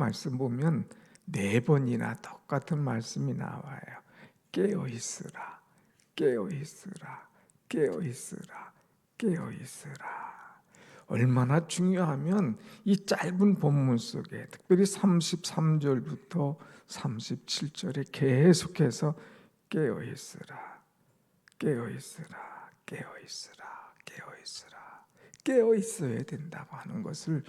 말씀 보면 4번이나 똑같은 말씀이 나와요. 깨어 있으라, 깨어 있으라, 깨어 있으라, 깨어 있으라. 얼마나 중요하면 이 짧은 본문 속에 특별히 33절부터 37절에 계속해서 깨어 있으라, 깨어 있으라, 깨어 있으라, 깨어 있으라, 깨어 있어야 된다고 하는 것을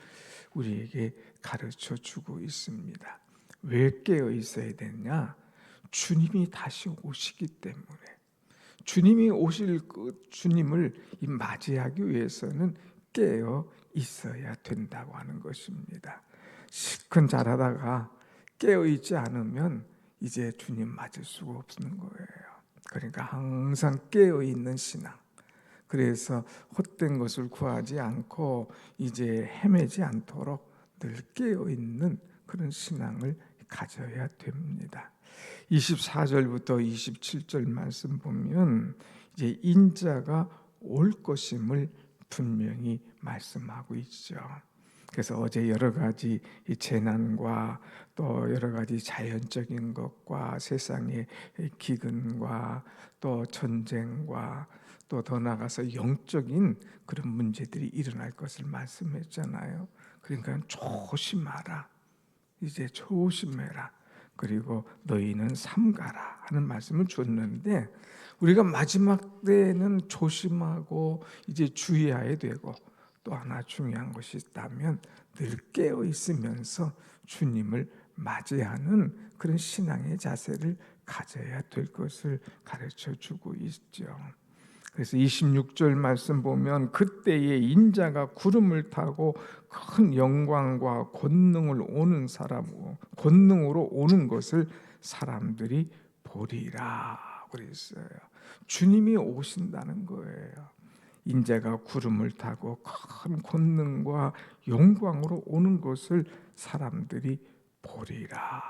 우리에게 가르쳐 주고 있습니다. 왜 깨어 있어야 되냐? 주님이 다시 오시기 때문에. 주님이 오실 그 주님을 맞이하기 위해서는 깨어 있어야 된다고 하는 것입니다. 실컷 잘하다가 깨어 있지 않으면 이제 주님 맞을 수가 없는 거예요. 그러니까 항상 깨어 있는 신앙. 그래서 헛된 것을 구하지 않고 이제 헤매지 않도록 늘 깨어 있는 그런 신앙을 가져야 됩니다. 24절부터 27절 말씀 보면 이제 인자가 올 것임을 분명히 말씀하고 있죠. 그래서 어제 여러 가지 재난과 또 여러 가지 자연적인 것과 세상의 기근과 또 전쟁과 또 더 나아가서 영적인 그런 문제들이 일어날 것을 말씀했잖아요. 그러니까 조심하라. 이제 조심해라. 그리고 너희는 삼가라 하는 말씀을 줬는데 우리가 마지막 때는 조심하고 이제 주의해야 되고 또 하나 중요한 것이 있다면 늘 깨어 있으면서 주님을 맞이하는 그런 신앙의 자세를 가져야 될 것을 가르쳐 주고 있죠. 그래서 26절 말씀 보면 그때에 인자가 구름을 타고 큰 영광과 권능으로 오는 것을 사람들이 보리라 그랬어요. 주님이 오신다는 거예요. 인자가 구름을 타고 큰 권능과 영광으로 오는 것을 사람들이 보리라.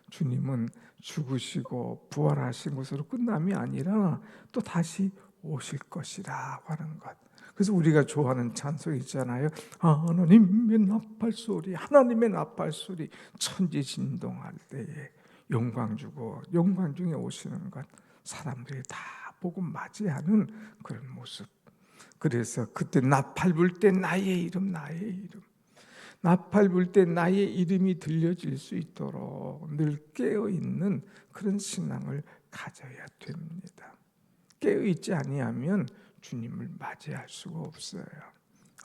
주님은 죽으시고 부활하신 것으로 끝남이 아니라 또 다시 오실 것이라고 하는 것. 그래서 우리가 좋아하는 찬송 있잖아요. 하나님의 나팔 소리, 하나님의 나팔 소리, 천지 진동할 때에 영광 주고 영광 중에 오시는 것, 사람들이 다 보고 맞이하는 그런 모습. 그래서 그때 나팔 불 때 나의 이름, 나팔 불 때 나의 이름이 들려질 수 있도록 늘 깨어있는 그런 신앙을 가져야 됩니다. 깨어있지 아니하면 주님을 맞이할 수가 없어요.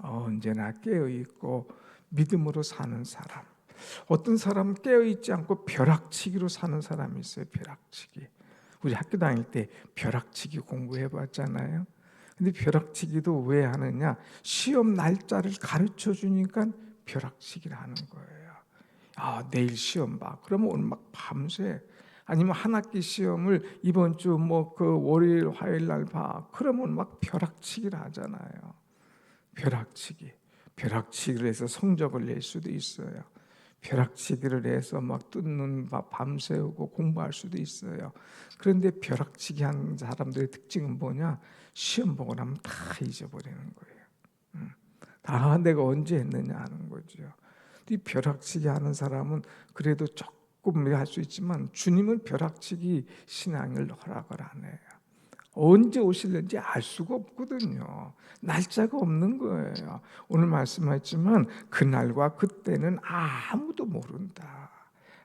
언제나 깨어있고 믿음으로 사는 사람. 어떤 사람은 깨어있지 않고 벼락치기로 사는 사람이 있어요. 벼락치기. 우리 학교 다닐 때 벼락치기 공부해봤잖아요. 근데 벼락치기도 왜 하느냐? 시험 날짜를 가르쳐 주니까 벼락치기를 하는 거예요. 내일 시험 봐. 그러면 오늘 막 밤새 아니면 한 학기 시험을 이번 주 그 월요일 화요일 날 봐. 그러면 막 벼락치기를 하잖아요. 벼락치기를 해서 성적을 낼 수도 있어요. 벼락치기를 해서 막 뜯는 밤새우고 공부할 수도 있어요. 그런데 벼락치기 하는 사람들의 특징은 뭐냐? 시험 보고 나면 다 잊어버리는 거예요. 다 내가 언제 했느냐 하는 거죠. 이 벼락치기 하는 사람은 그래도 조금 할 수 있지만 주님은 벼락치기 신앙을 허락을 안 해요. 언제 오실는지 알 수가 없거든요. 날짜가 없는 거예요. 오늘 말씀하셨지만 그날과 그때는 아무도 모른다.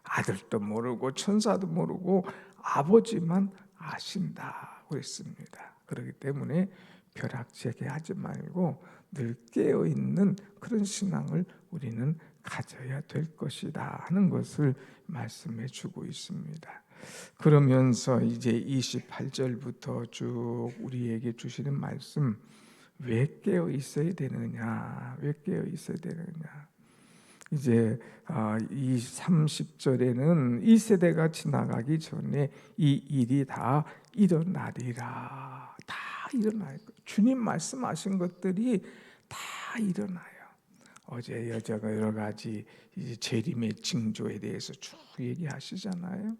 아들도 모르고 천사도 모르고 아버지만 아신다고 했습니다. 그렇기 때문에 벼락치기 하지 말고 늘 깨어있는 그런 신앙을 우리는 가져야 될 것이다 하는 것을 말씀해 주고 있습니다. 그러면서 이제 28절부터 쭉 우리에게 주시는 말씀, 왜 깨어 있어야 되느냐? 왜 깨어 있어야 되느냐? 이제 이 30절에는 이 세대가 지나가기 전에 이 일이 다 일어나리라. 다 일어날 거예요. 주님 말씀하신 것들이 다 일어나요. 어제 여자가 여러 가지 이제 재림의 징조에 대해서 쭉 얘기하시잖아요.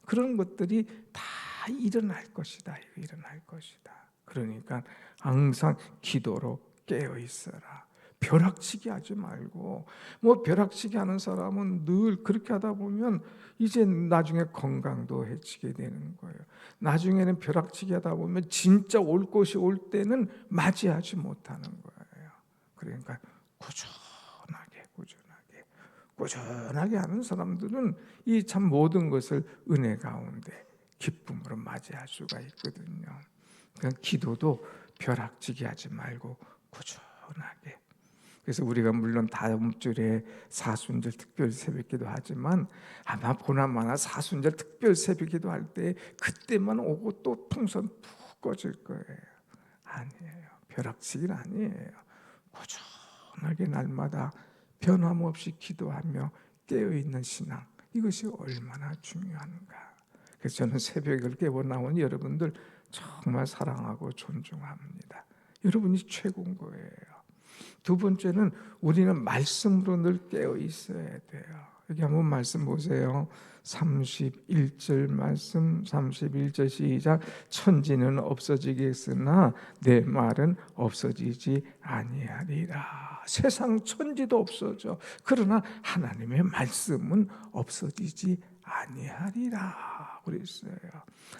그런 것들이 다 일어날 것이다. 일어날 것이다. 그러니까 항상 기도로 깨어 있어라. 벼락치기 하지 말고, 뭐 벼락치기 하는 사람은 늘 그렇게 하다 보면 이제 나중에 건강도 해치게 되는 거예요. 나중에는 벼락치기 하다 보면 진짜 올 것이 올 때는 맞이하지 못하는 거예요. 그러니까 꾸준하게 하는 사람들은 이 참 모든 것을 은혜 가운데 기쁨으로 맞이할 수가 있거든요. 그러니까 기도도 벼락치기 하지 말고 꾸준하게. 그래서 우리가 물론 다음 주에 사순절 특별 새벽기도 하지만 아마 보나마나 사순절 특별 새벽기도 할 때 그때만 오고 또 풍선 푹 꺼질 거예요. 아니에요. 벼락치기는 아니에요. 꾸준하게 날마다 변함없이 기도하며 깨어있는 신앙, 이것이 얼마나 중요한가. 그래서 저는 새벽을 깨워 나온 여러분들 정말 사랑하고 존중합니다. 여러분이 최고인 거예요. 두 번째는 우리는 말씀으로 늘 깨어 있어야 돼요. 여기 한번 말씀 보세요. 31절 말씀, 31절 시작. 천지는 없어지겠으나 내 말은 없어지지 아니하리라. 세상 천지도 없어져. 그러나 하나님의 말씀은 없어지지 아니하리라 그랬어요.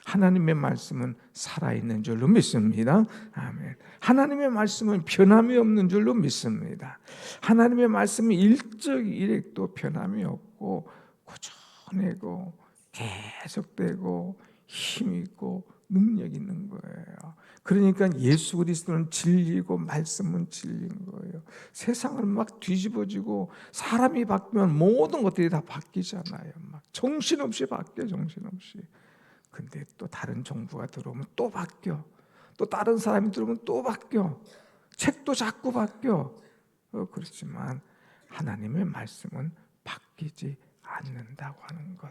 하나님의 말씀은 살아있는 줄로 믿습니다. 아멘. 하나님의 말씀은 변함이 없는 줄로 믿습니다. 하나님의 말씀은 일적일액도 변함이 없고 꾸준하고 계속되고 힘있고 능력 있는 거예요. 그러니까 예수 그리스도는 진리고 말씀은 진리인 거예요. 세상을 막 뒤집어지고 사람이 바뀌면 모든 것들이 다 바뀌잖아요. 막 정신없이 바뀌어, 정신없이. 근데 또 다른 정부가 들어오면 또 바뀌어. 또 다른 사람이 들어오면 또 바뀌어. 책도 자꾸 바뀌어. 그렇지만 하나님의 말씀은 바뀌지 않는다고 하는 것,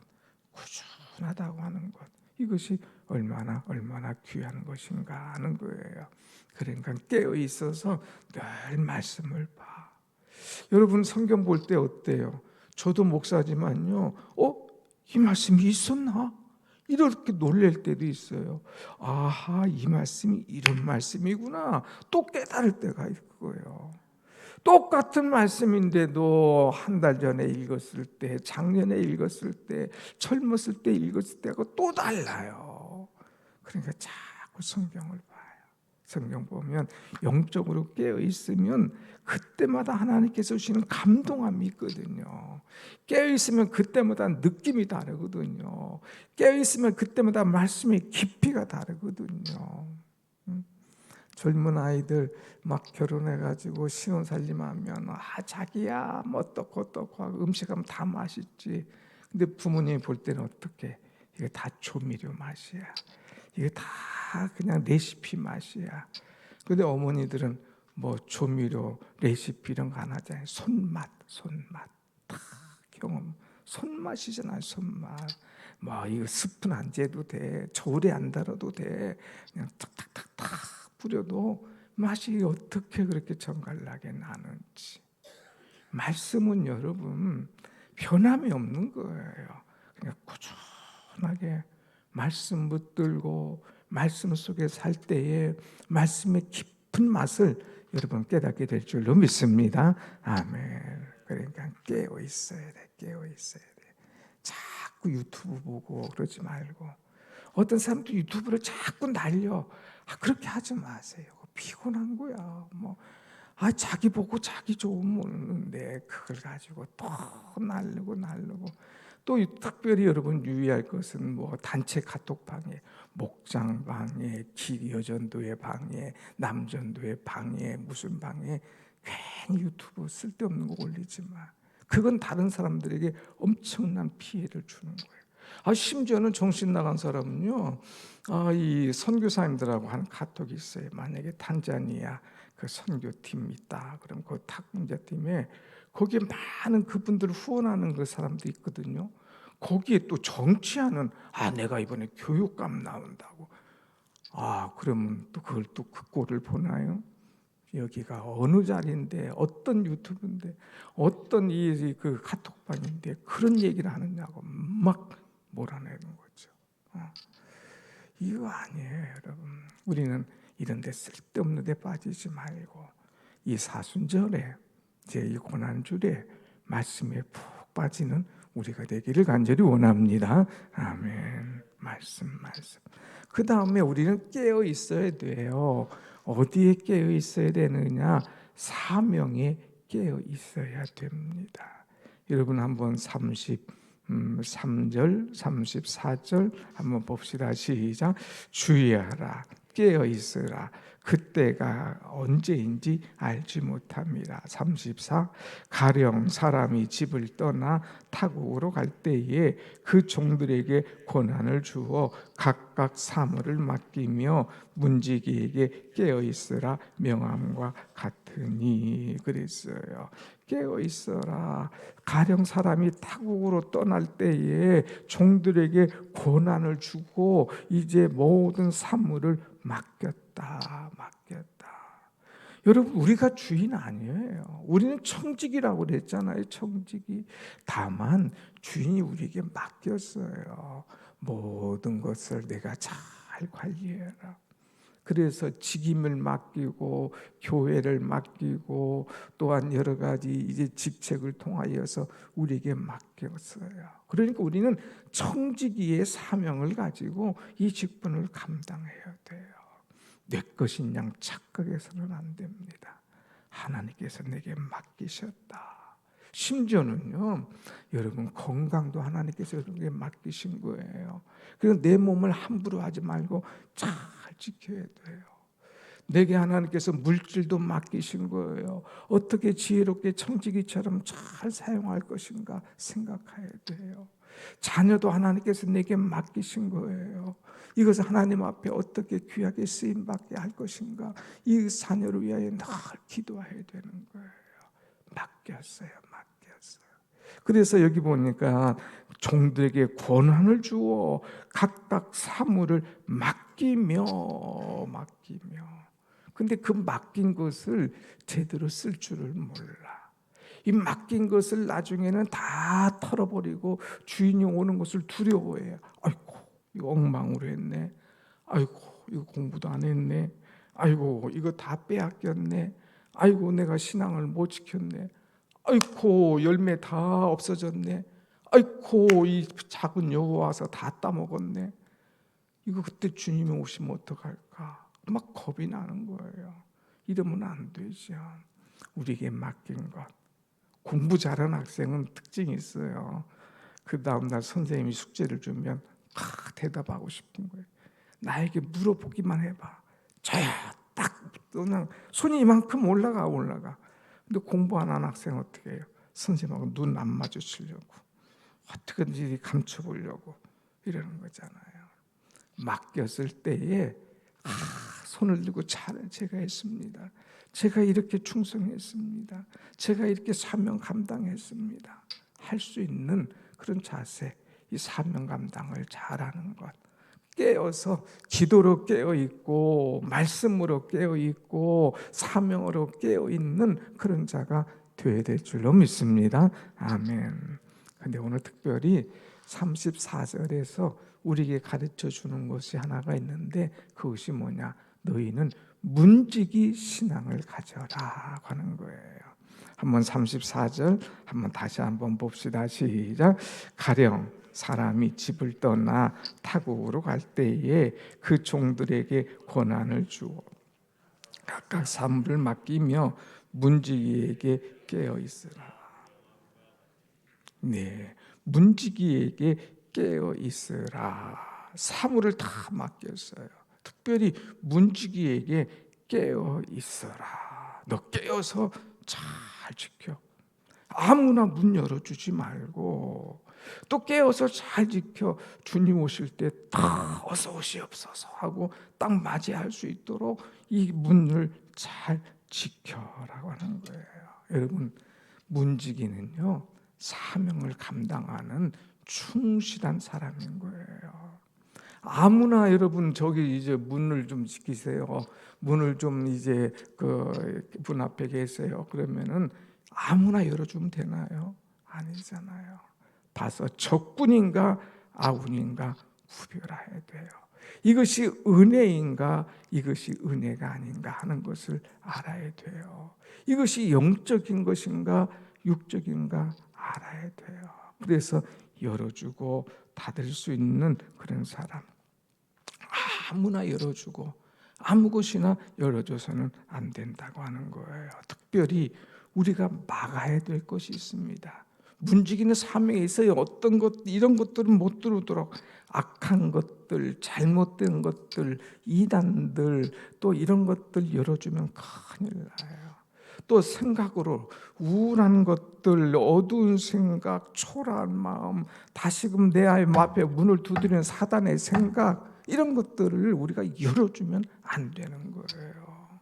꾸준하다고 하는 것, 이것이 얼마나 귀한 것인가 하는 거예요. 그러니까 깨어 있어서 늘 말씀을 봐. 여러분 성경 볼 때 어때요? 저도 목사지만요. 이 말씀이 있었나? 이렇게 놀랄 때도 있어요. 아하, 이 말씀이 이런 말씀이구나. 또 깨달을 때가 있고요. 똑같은 말씀인데도 한 달 전에 읽었을 때, 작년에 읽었을 때, 젊었을 때 읽었을 때하고 또 달라요. 그러니까 자꾸 성경을 봐요. 성경 보면 영적으로 깨어 있으면 그때마다 하나님께서 주시는 감동함이 있거든요. 깨어 있으면 그때마다 느낌이 다르거든요. 깨어 있으면 그때마다 말씀의 깊이가 다르거든요. 젊은 아이들 막 결혼해가지고 신혼살림하면 자기야 뭐 어떻고 하고 음식하면 다 맛있지. 근데 부모님이 볼 때는 어떻게? 이게 다 조미료 맛이야. 이게 다 그냥 레시피 맛이야. 근데 어머니들은 뭐 조미료, 레시피 이런 거 안 하잖아요. 손맛 다 경험. 손맛이잖아요, 손맛. 뭐 이거 스푼 안 재도 돼. 저울에 안 달아도 돼. 그냥 탁탁탁탁 뿌려도 맛이 어떻게 그렇게 정갈나게 나는지. 말씀은 여러분 변함이 없는 거예요. 그냥 꾸준하게 말씀 붙들고 말씀 속에 살 때에 말씀의 깊은 맛을 여러분 깨닫게 될 줄로 믿습니다. 아멘. 그러니까 깨어 있어야 돼. 깨어 있어야 돼. 자꾸 유튜브 보고 그러지 말고. 어떤 사람도 유튜브를 자꾸 날려. 그렇게 하지 마세요. 피곤한 거야. 자기 보고 자기 좋으면 오는데 그걸 가지고 또 날르고. 또 특별히 여러분 유의할 것은 뭐 단체 카톡방에, 목장 방에, 여전도의 방에, 남전도의 방에, 무슨 방에 괜히 유튜브 쓸데없는 거 올리지 마. 그건 다른 사람들에게 엄청난 피해를 주는 거예요. 심지어는 정신 나간 사람은요, 이 선교사님들하고 하는 카톡이 있어요. 만약에 탄자니아 그 선교팀 있다. 그럼 그 탁문자팀에 거기에 많은 그분들을 후원하는 그 사람도 있거든요. 거기에 또 정치하는 내가 이번에 교육감 나온다고. 그러면 또 그걸 또 그 꼴을 보나요? 여기가 어느 자리인데 어떤 유튜브인데 어떤 그 카톡방인데 그런 얘기를 하느냐고 막 몰아내는 거죠. 이거 아니에요, 여러분. 우리는 이런 데 쓸데없는 데 빠지지 말고 이 사순절에 이제 이 고난주일에 말씀에 푹 빠지는 우리가 되기를 간절히 원합니다. 아멘. 말씀. 그 다음에 우리는 깨어 있어야 돼요. 어디에 깨어 있어야 되느냐? 사명에 깨어 있어야 됩니다. 여러분 한번 33절, 34절 한번 봅시다. 시작. 주의하라. 깨어 있으라. 그때가 언제인지 알지 못합니다. 34. 가령 사람이 집을 떠나 타국으로 갈 때에 그 종들에게 권한을 주어 각각 사물을 맡기며 문지기에게 깨어 있으라 명함과 같으니 그랬어요. 깨어 있어라. 가령 사람이 타국으로 떠날 때에 종들에게 권한을 주고 이제 모든 사물을 맡겼다. 여러분, 우리가 주인 아니에요. 우리는 청직이라고 그랬잖아요. 청직이. 다만 주인이 우리에게 맡겼어요. 모든 것을 내가 잘 관리해라. 그래서 직임을 맡기고 교회를 맡기고 또한 여러 가지 이제 직책을 통하여서 우리에게 맡겼어요. 그러니까 우리는 청지기의 사명을 가지고 이 직분을 감당해야 돼요. 내 것인 양 착각해서는 안 됩니다. 하나님께서 내게 맡기셨다. 심지어는요, 여러분 건강도 하나님께서 여러분에게 맡기신 거예요. 그래서 내 몸을 함부로 하지 말고 잘 지켜야 돼요. 내게 하나님께서 물질도 맡기신 거예요. 어떻게 지혜롭게 청지기처럼 잘 사용할 것인가 생각해야 돼요. 자녀도 하나님께서 내게 맡기신 거예요. 이것을 하나님 앞에 어떻게 귀하게 쓰임받게 할 것인가, 이 자녀를 위하여 늘 기도해야 되는 거예요. 맡겼어요. 그래서 여기 보니까 종들에게 권한을 주어 각각 사물을 맡기며 근데 그 맡긴 것을 제대로 쓸 줄을 몰라. 이 맡긴 것을 나중에는 다 털어버리고 주인이 오는 것을 두려워해요. 아이고, 이거 엉망으로 했네. 아이고, 이거 공부도 안 했네. 아이고, 이거 다 빼앗겼네. 아이고, 내가 신앙을 못 지켰네. 아이고, 열매 다 없어졌네. 아이고, 이 작은 여우 와서 다 따먹었네. 이거 그때 주님이 오시면 어떡할까? 막 겁이 나는 거예요. 이러면 안 되죠. 우리에게 맡긴 것. 공부 잘하는 학생은 특징이 있어요. 그 다음날 선생님이 숙제를 주면 대답하고 싶은 거예요. 나에게 물어보기만 해봐. 저야 딱 그냥 손이 이만큼 올라가. 근데 공부 안 하는 학생은 어떻게 해요? 선생님하고 눈 안 마주치려고 어떻게든지 감춰보려고 이러는 거잖아요. 맡겼을 때에 손을 들고 제가 했습니다. 제가 이렇게 충성했습니다. 제가 이렇게 사명 감당했습니다. 할 수 있는 그런 자세, 이 사명 감당을 잘하는 것. 깨어서 기도로 깨어있고 말씀으로 깨어있고 사명으로 깨어있는 그런 자가 되어야 될 줄로 믿습니다. 아멘. 근데 오늘 특별히 34절에서 우리에게 가르쳐 주는 것이 하나가 있는데 그것이 뭐냐? 너희는 문지기 신앙을 가져라 하는 거예요. 한번 34절 한번 다시 한번 봅시다. 시작. 가령 사람이 집을 떠나 타국으로 갈 때에 그 종들에게 권한을 주어 각각 사물을 맡기며 문지기에게 깨어 있으라. 네, 문지기에게 깨어 있으라. 사물을 다 맡겼어요. 특별히 문지기에게 깨어 있어라. 너 깨어서 잘 지켜. 아무나 문 열어주지 말고 또 깨어서 잘 지켜. 주님 오실 때 다 어서 오시옵소서 하고 딱 맞이할 수 있도록 이 문을 잘 지켜라고 하는 거예요. 여러분, 문지기는요 사명을 감당하는 충실한 사람인 거예요. 아무나 여러분 저기 이제 문을 좀 지키세요. 문을 좀 이제 그 문 앞에 계세요. 그러면은 아무나 열어주면 되나요? 아니잖아요. 봐서 적군인가 아군인가 구별해야 돼요. 이것이 은혜인가 이것이 은혜가 아닌가 하는 것을 알아야 돼요. 이것이 영적인 것인가 육적인가 알아야 돼요. 그래서 열어주고 닫을 수 있는 그런 사람, 아무나 열어주고 아무 곳이나 열어줘서는 안 된다고 하는 거예요. 특별히 우리가 막아야 될 것이 있습니다. 문지기는 사명에 있어요. 어떤 것, 이런 것들은 못 들어오도록 악한 것들, 잘못된 것들, 이단들, 또 이런 것들 열어주면 큰일 나요. 또 생각으로 우울한 것들, 어두운 생각, 초라한 마음, 다시금 내 앞에 문을 두드리는 사단의 생각, 이런 것들을 우리가 열어주면 안 되는 거예요.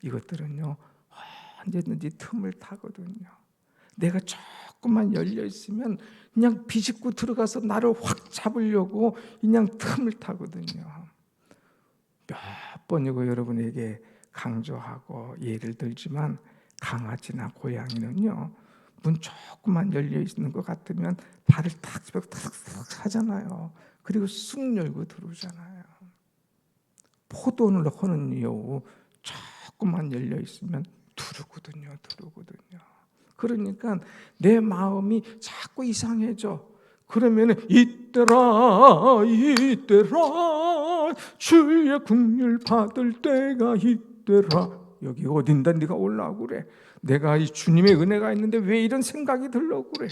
이것들은요, 언제든지 틈을 타거든요. 내가 조금만 열려 있으면 그냥 비집고 들어가서 나를 확 잡으려고 그냥 틈을 타거든요. 몇 번이고 여러분에게 강조하고 예를 들지만, 강아지나 고양이는요, 문 조금만 열려 있는 것 같으면 발을 탁 집어 탁 하잖아요. 그리고 쑥 열고 들어오잖아요. 포도를 하는 이유 조금만 열려 있으면 두르거든요. 그러니까 내 마음이 자꾸 이상해져. 그러면 이때라 주의 긍휼 받을 때가 이때라. 여기 어딘데 네가 올라오고 그래. 내가 이 주님의 은혜가 있는데 왜 이런 생각이 들려고 그래.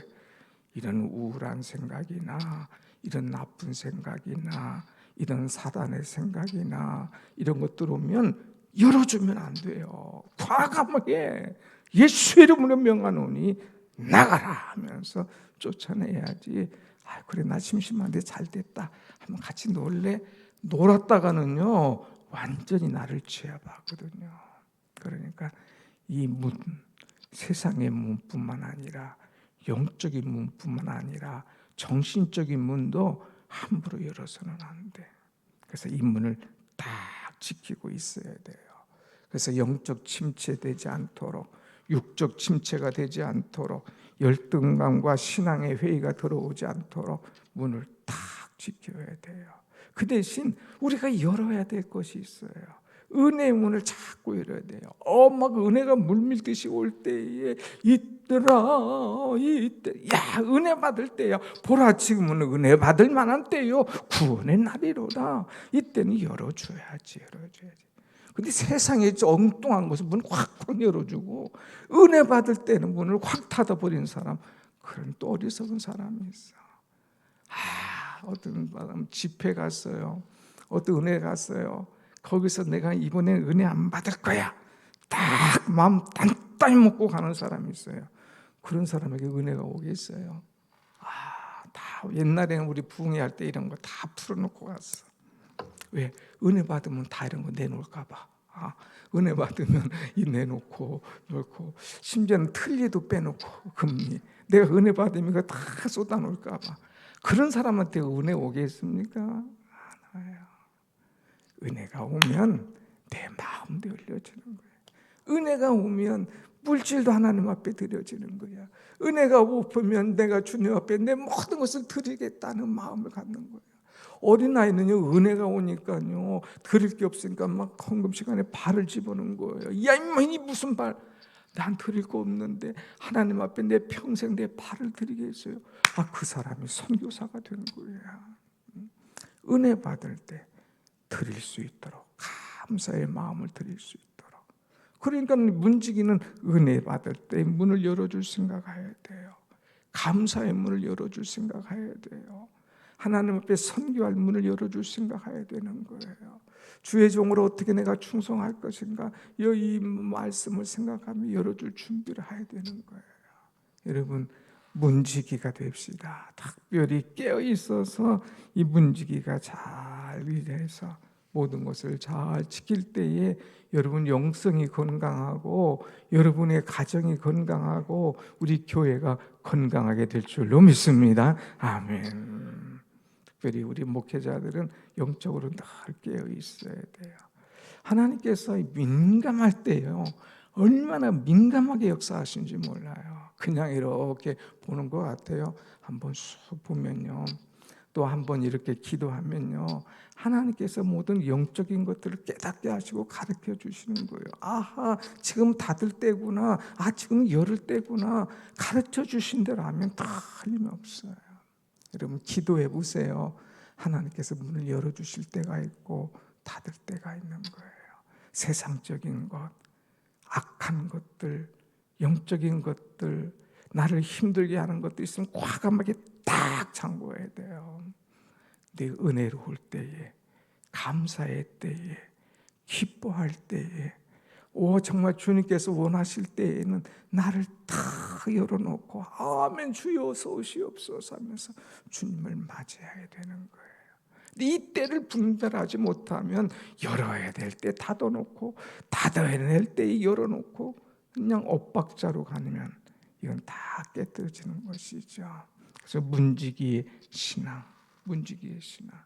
이런 우울한 생각이나 이런 나쁜 생각이나 이런 사단의 생각이나 이런 것들 오면 열어주면 안 돼요. 과감하게 예수의 이름으로 명하노니 나가라 하면서 쫓아내야지. 아, 그래 나 심심한데 잘 됐다 하면 같이 놀래. 놀았다가는요 완전히 나를 취해봤거든요. 그러니까 이 문, 세상의 문뿐만 아니라 영적인 문뿐만 아니라 정신적인 문도 함부로 열어서는 안 돼. 그래서 이 문을 딱 지키고 있어야 돼요. 그래서 영적 침체되지 않도록, 육적 침체가 되지 않도록, 열등감과 신앙의 회의가 들어오지 않도록 문을 딱 지켜야 돼요. 그 대신 우리가 열어야 될 것이 있어요. 은혜의 문을 자꾸 열어야 돼요. 막 은혜가 물밀듯이 올 때에 이때라 이때, 야 은혜 받을 때야. 보라 지금은 은혜 받을 만한 때요. 구원의 날이로다. 이때는 열어줘야지. 근데 세상에 엉뚱한 것은 문을 확 열어주고, 은혜 받을 때는 문을 확 닫아버리는 사람, 그런 또 어리석은 사람이 있어. 어떤 사람 집회 갔어요. 어떤 은혜 갔어요. 거기서 내가 이번에 은혜 안 받을 거야, 딱 마음 단단히 먹고 가는 사람이 있어요. 그런 사람에게 은혜가 오겠어요? 다 옛날에는 우리 부흥회 할 때 이런 거 다 풀어놓고 갔어. 왜? 은혜 받으면 다 이런 거 내놓을까 봐. 은혜 받으면 이 내놓고 놓고, 심지어는 틀리도 빼놓고, 금리 내가 은혜 받으면 이거 다 쏟아놓을까 봐. 그런 사람한테 은혜 오겠습니까? 안 와요. 은혜가 오면 내 마음도 열려지는 거예요. 은혜가 오면 물질도 하나님 앞에 드려지는 거야. 은혜가 오면 내가 주님 앞에 내 모든 것을 드리겠다는 마음을 갖는 거예요. 어린아이는요, 은혜가 오니까요, 드릴 게 없으니까 막 헌금 시간에 발을 집어넣는 거예요. 야, 이 무슨 발? 난 드릴 거 없는데 하나님 앞에 내 평생 내 발을 드리겠어요? 그 사람이 선교사가 된 거야. 은혜 받을 때 드릴 수 있도록, 감사의 마음을 드릴 수 있도록. 그러니까 문지기는 은혜 받을 때 문을 열어줄 생각해야 돼요. 감사의 문을 열어줄 생각해야 돼요. 하나님 앞에 선교할 문을 열어줄 생각해야 되는 거예요. 주의 종으로 어떻게 내가 충성할 것인가, 이 말씀을 생각하며 열어줄 준비를 해야 되는 거예요. 여러분, 문지기가 됩시다. 특별히 깨어 있어서 이 문지기가 잘 일해서 모든 것을 잘 지킬 때에 여러분 영성이 건강하고 여러분의 가정이 건강하고 우리 교회가 건강하게 될 줄로 믿습니다. 아멘. 특별히 우리 목회자들은 영적으로 늘 깨어 있어야 돼요. 하나님께서 민감할 때요, 얼마나 민감하게 역사하신지 몰라요. 그냥 이렇게 보는 것 같아요. 한번 쑥 보면요, 또 한번 이렇게 기도하면요, 하나님께서 모든 영적인 것들을 깨닫게 하시고 가르쳐 주시는 거예요. 아하, 지금 닫을 때구나. 아, 지금 열을 때구나. 가르쳐 주신 대로 하면 다 틀림없어요. 여러분 기도해 보세요. 하나님께서 문을 열어주실 때가 있고 닫을 때가 있는 거예요. 세상적인 것, 악한 것들, 영적인 것들, 나를 힘들게 하는 것도 있으면 과감하게 딱 잠궈야 돼요. 내 은혜로울 때에, 감사의 때에, 기뻐할 때에, 정말 주님께서 원하실 때에는 나를 다 열어놓고 아멘 주여 어서 오시옵소서 하면서 주님을 맞이해야 되는 거예요. 이 때를 분별하지 못하면 열어야 될 때 닫아놓고 닫아야 될 때 열어놓고 그냥 엇박자로 가면 이건 다 깨뜨려지는 것이죠. 그래서 문지기의 신앙, 문지기의 신앙.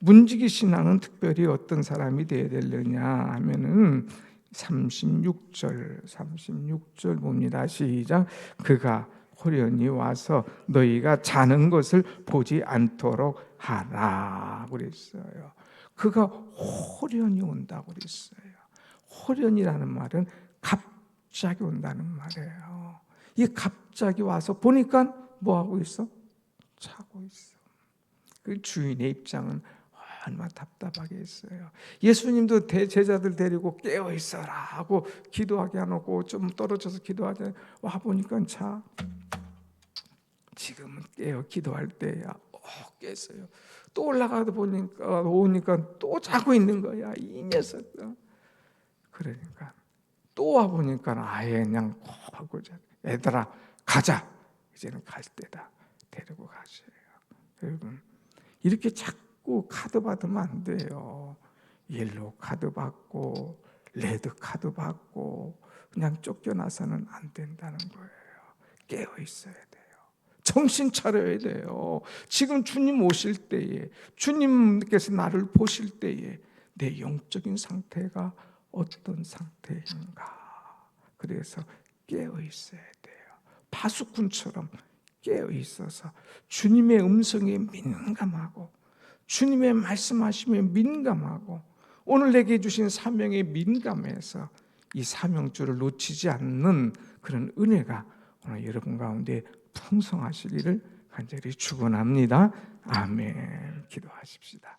문지기 신앙은 특별히 어떤 사람이 되어야 되느냐 하면은 36절 봅니다. 시작. 그가 호련히 와서 너희가 자는 것을 보지 않도록 하라 그랬어요. 그가 호련히 온다고 그랬어요. 호련이라는 말은 갑자기 온다는 말이에요. 이 갑자기 와서 보니까 뭐 하고 있어? 자고 있어. 그 주인의 입장은 얼마나 답답하게 했어요. 예수님도 제자들 데리고 깨어 있어라 하고 기도하게 해놓고 좀 떨어져서 기도하자 와 보니까 자. 지금은 깨어 기도할 때야. 깼어요. 또 올라가다 보니까 오니까 또 자고 있는 거야. 이 녀석. 그러니까 또 와 보니까 아예 그냥 하고 얘들아 가자. 이제는 갈 때다. 데리고 가세요. 여러분 이렇게 자꾸 카드 받으면 안 돼요. 옐로우 카드 받고 레드 카드 받고 그냥 쫓겨나서는 안 된다는 거예요. 깨어 있어야 돼요. 정신 차려야 돼요. 지금 주님 오실 때에 주님께서 나를 보실 때에 내 영적인 상태가 어떤 상태인가. 그래서 깨어 있어야 돼요. 파수꾼처럼 깨어 있어서 주님의 음성에 민감하고 주님의 말씀하심에 민감하고 오늘 내게 주신 사명에 민감해서 이 사명줄을 놓치지 않는 그런 은혜가 오늘 여러분 가운데 풍성하시기를 간절히 축원합니다. 아멘. 기도하십시다.